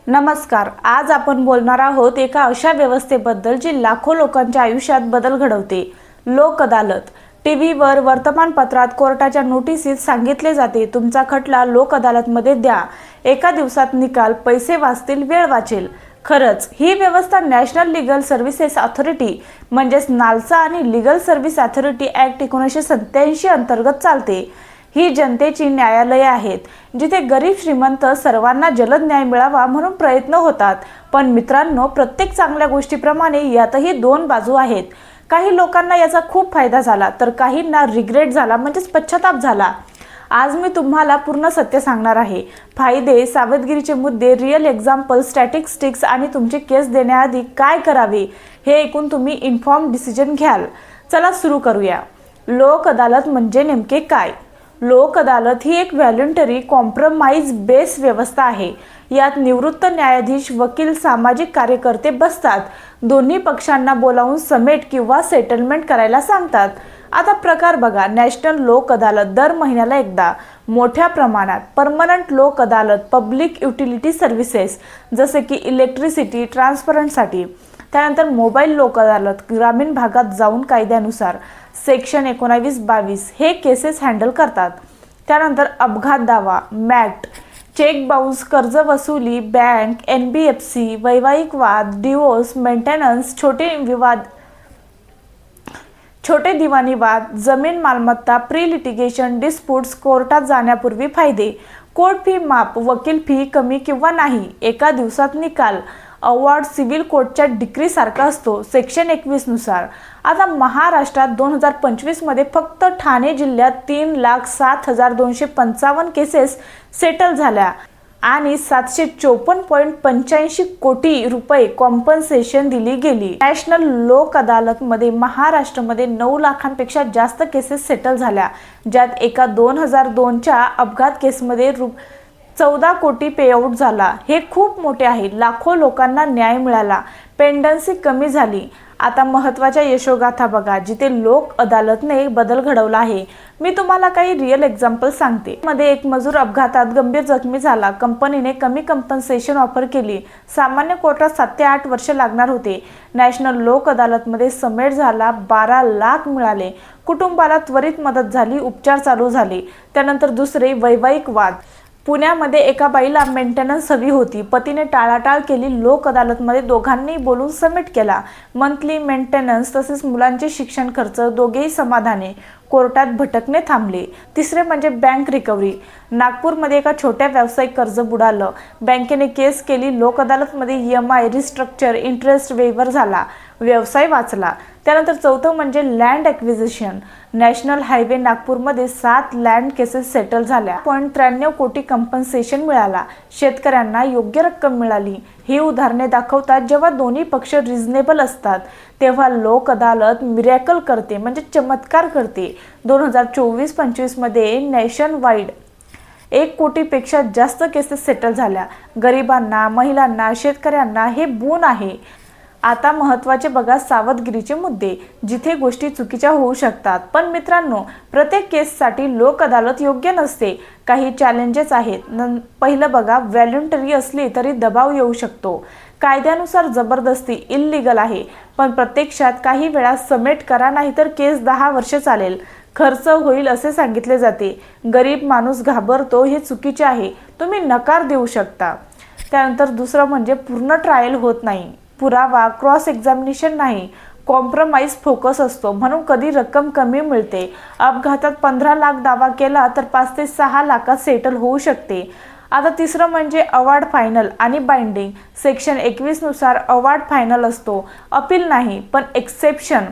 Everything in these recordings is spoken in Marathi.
नमस्कार. आज आपण बोलणार आहोत एका अशा व्यवस्थेबद्दल जी लाखो लोकांच्या आयुष्यात बदल घडवते. लोक अदालत. टीव्हीवर, वर्तमानपत्रात, कोर्टाच्या नोटिसीत सांगितले जाते, तुमचा खटला लोक अदालतमध्ये द्या. एका दिवसात निकाल, पैसे वाचतील, वेळ वाचेल. खरंच ही व्यवस्था नॅशनल लीगल सर्व्हिसेस अथॉरिटी म्हणजेच नालसा आणि लीगल सर्व्हिस अथॉरिटी ॲक्ट 1987 अंतर्गत चालते. ही जनतेची न्यायालये आहेत, जिथे गरीब श्रीमंत सर्वांना जलद न्याय मिळावा म्हणून प्रयत्न होतात. पण मित्रांनो, प्रत्येक चांगल्या गोष्टीप्रमाणे यातही दोन बाजू आहेत. काही लोकांना याचा खूप फायदा झाला, तर काहींना रिग्रेट झाला, म्हणजेच पश्चाताप झाला. आज मी तुम्हाला पूर्ण सत्य सांगणार आहे. फायदे, सावधगिरीचे मुद्दे, रिअल एक्झाम्पल, स्टॅटिस्टिक्स आणि तुमची केस देण्याआधी काय करावे हे ऐकून तुम्ही इन्फॉर्म डिसिजन घ्याल. चला सुरू करूया. लोक अदालत म्हणजे नेमके काय? लोक अदालत ही एक व्हॉलंटरी कॉम्प्रोमाइज बेस व्यवस्था आहे. यात निवृत्त न्यायाधीश, वकील, सामाजिक कार्यकर्ते बसतात. दोन्ही पक्षांना बोलावून समेट किंवा सेटलमेंट करायला सांगतात. आता प्रकार बघा. नॅशनल लोक अदालत दर महिन्याला एकदा. मोठ्या प्रमाणात परमनंट लोक अदालत पब्लिक युटिलिटी सर्व्हिसेस जसे की इलेक्ट्रिसिटी ट्रान्सफरन्ससाठी. त्यानंतर मोबाईल लोक अदालत ग्रामीण भागात जाऊन कायद्यानुसार सेक्शन 19-22 हे केसेस हँडल करतात. त्यानंतर अपघात दावा, मॅक्ट, चेक बाउन्स, कर्ज वसुली, बँक, NBFC, वैवाहिक वाद, डिवोर्स, मेंटेनन्स, छोटे दिवाणी वाद, जमीन मालमत्ता, प्री लिटिगेशन डिस्प्यूट्स, कोर्टात जाण्यापूर्वी फायदे, कोर्ट फी माफ, वकील फी कमी किंवा नाही, एका दिवसात निकाल, अवॉर्ड सिव्हिल कोर्टच्या डिक्री सारखा असतो सेक्शन 21 नुसार. आता महाराष्ट्रात 2025 मध्ये फक्त ठाणे जिल्ह्यात 3,07,255 केसेस सेटल झाल्या आणि 754.85 कोटी रुपये कॉम्पन्सेशन दिली गेली. नॅशनल लोक अदालत मध्ये महाराष्ट्रामध्ये 9 लाखांपेक्षा जास्त केसेस सेटल झाल्या, ज्यात एका 2002च्या अपघात केसमध्ये 14 कोटी पेआउट झाला. हे खूप मोठे आहे. लाखो लोकांना न्याय मिळाला. पेंडन्सी कमी झाली. आता महत्त्वाच्या यशोगाथा बघा, जिथे लोक अदालतने बदल घडवला आहे. मी तुम्हाला काही रिअल एक्झाम्पल सांगते. मध्ये एक मजूर अपघातात गंभीर जखमी झाला. कंपनीने कमी कंपन्सेशन ऑफर केली. सामान्य कोर्टात 7 ते 8 वर्ष लागणार होते. नॅशनल लोक अदालतमध्ये समेट झाला. 12 लाख मिळाले. कुटुंबाला त्वरित मदत झाली. उपचार चालू झाले. त्यानंतर दुसरे, वैवाहिक वाद. पुण्यामध्ये एका बाईला मेंटेनन्स हवी होती. पतीने टाळाटाळ केली. लोक अदालतमध्ये दोघांनी बोलून समेट केला. मंथली मेंटेनन्स तसेच मुलांचे शिक्षण खर्च, दोघेही समाधानी. कोर्टात भटकणे थांबले. तिसरे म्हणजे बँक रिकव्हरी. नागपूरमध्ये एका छोट्या व्यावसायिक कर्ज बुडालं. बँकेने केस केली. लोक अदालतमध्ये EMI, रिस्ट्रक्चर, इंटरेस्ट वेवर झाला. व्यवसाय वाचला. त्यानंतर चौथं म्हणजे लँड ॲक्विजिशन. नॅशनल हायवे नागपूरमध्ये 7 लँड केसेस सेटल झाल्या. 93 कोटी कंपन्सेशन मिळाला. शेतकऱ्यांना योग्य रक्कम मिळाली. ही उदाहरणे दाखवतात जेव्हा दोन्ही पक्ष रिझनेबल असतात तेव्हा लोक अदालत मिरॅकल करते, म्हणजे चमत्कार करते. 2024-25 मध्ये नॅशन वाईड 1 कोटीपेक्षा जास्त केसेस सेटल झाल्या. गरिबांना, महिलांना, शेतकऱ्यांना हे बोन आहे. आता महत्त्वाचे बघा, सावधगिरीचे मुद्दे, जिथे गोष्टी चुकीच्या होऊ शकतात. पण मित्रांनो, प्रत्येक केससाठी लोक अदालत योग्य नसते. काही चॅलेंजेस आहेत. पहिलं बघा, व्हॉलंटरी असली तरी दबाव येऊ शकतो. कायद्यानुसार जबरदस्ती इल्लीगल आहे, पण प्रत्यक्षात काही वेळा समेट करा, नाहीतर केस 10 वर्ष चालेल. खर्च होईल असे सांगितले जाते. गरीब माणूस घाबरतो, हे चुकीचे आहे. तुम्ही नकार देऊ शकता. त्यानंतर दुसरं म्हणजे पूर्ण ट्रायल होत नाही. पुरावा, क्रॉस एक्झामिनेशन नाही. कॉम्प्रोमाइज फोकस असतो, म्हणून कधी रक्कम कमी मिळते. अपघातात 15 लाख दावा केला तर 5 ते 6 लाखात सेटल होऊ शकते. आता तिसरं म्हणजे अवॉर्ड फायनल आणि बाइंडिंग. सेक्शन 21 नुसार अवॉर्ड फायनल असतो, अपील नाही. पण एक्सेप्शन,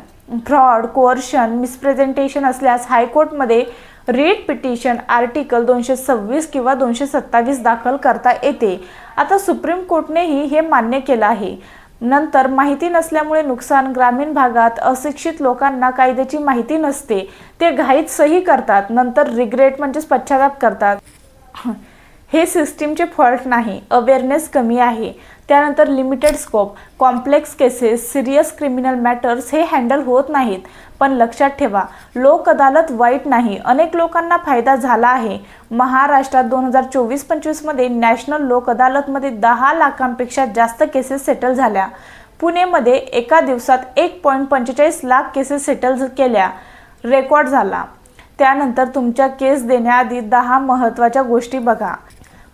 फ्रॉड, कोअर्शन, मिसप्रेझेंटेशन असल्यास हायकोर्टमध्ये रीट पिटिशन आर्टिकल 226 किंवा 227 दाखल करता येते. आता सुप्रीम कोर्टनेही हे मान्य केलं आहे. नंतर माहिती नसल्यामुळे नुकसान. ग्रामीण भागात अशिक्षित लोकांना कायद्याची माहिती नसते. ते घाईत सही करतात, नंतर रिग्रेट म्हणजेच पश्चाताप करतात. हे सिस्टीमचे फॉल्ट नाही, अवेअरनेस कमी आहे. त्यानंतर limited scope, complex cases, serious criminal matters हे हँडल होत नाहीत. पण लक्षात ठेवा, लोक अदालत वाईट नाही, अनेक लोकांना फायदा झाला आहे. महाराष्ट्रात 2024-25 मध्ये नॅशनल लोक अदालतमध्ये 10 लाखांपेक्षा जास्त केसेस सेटल झाल्या. पुणेमध्ये एका दिवसात 1.45 लाख केसेस सेटल केल्या रेकॉर्ड झाला. त्यानंतर तुमच्या केस देण्याआधी 10 महत्त्वाच्या गोष्टी बघा.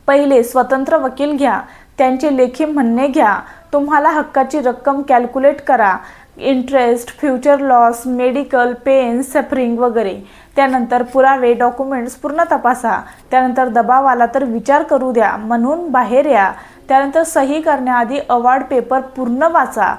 पहिले, स्वतंत्र वकील घ्या, त्यांचे लेखी म्हणणे घ्या. तुम्हाला हक्काची रक्कम कॅल्क्युलेट करा, interest, future loss, medical, pain, suffering वगैरे. त्यानंतर पुरावे, डॉक्युमेंट्स पूर्ण तपासा. त्यानंतर दबाव आला तर विचार करू द्या म्हणून बाहेर या. त्यानंतर सही करण्याआधी अवॉर्ड पेपर पूर्ण वाचा.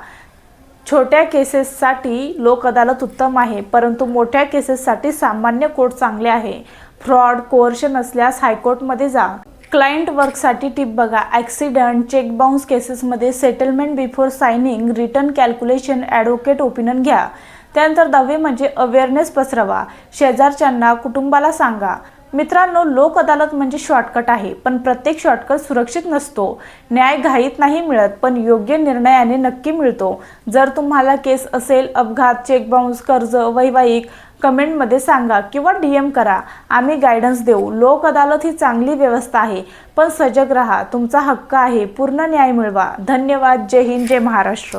छोट्या केसेससाठी लोक अदालत उत्तम आहे, परंतु मोठ्या केसेससाठी सामान्य कोर्ट चांगले आहे. फ्रॉड, कोर्शन असल्यास हायकोर्टमध्ये जा. क्लायंट वर्कसाठी टिप बघा. ॲक्सिडंट, चेक बाउन्स केसेसमध्ये settlement before signing, return calculation, advocate opinion घ्या. त्यानंतर 10वे म्हणजे अवेअरनेस पसरवा. शेजारच्यांना, कुटुंबाला सांगा. मित्रांनो, लोक अदालत म्हणजे शॉर्टकट आहे, पण प्रत्येक शॉर्टकट सुरक्षित नसतो. न्याय घाईत नाही मिळत, पण योग्य निर्णयाने नक्की मिळतो. जर तुम्हाला केस असेल, अपघात, चेक बाउन्स, कर्ज, वैवाहिक, कमेंटमध्ये सांगा किंवा DM करा. आम्ही गायडन्स देऊ. लोक अदालत ही चांगली व्यवस्था आहे, पण सजग राहा. तुमचा हक्क आहे. पूर्ण न्याय मिळवा. धन्यवाद. जय हिंद, जय महाराष्ट्र.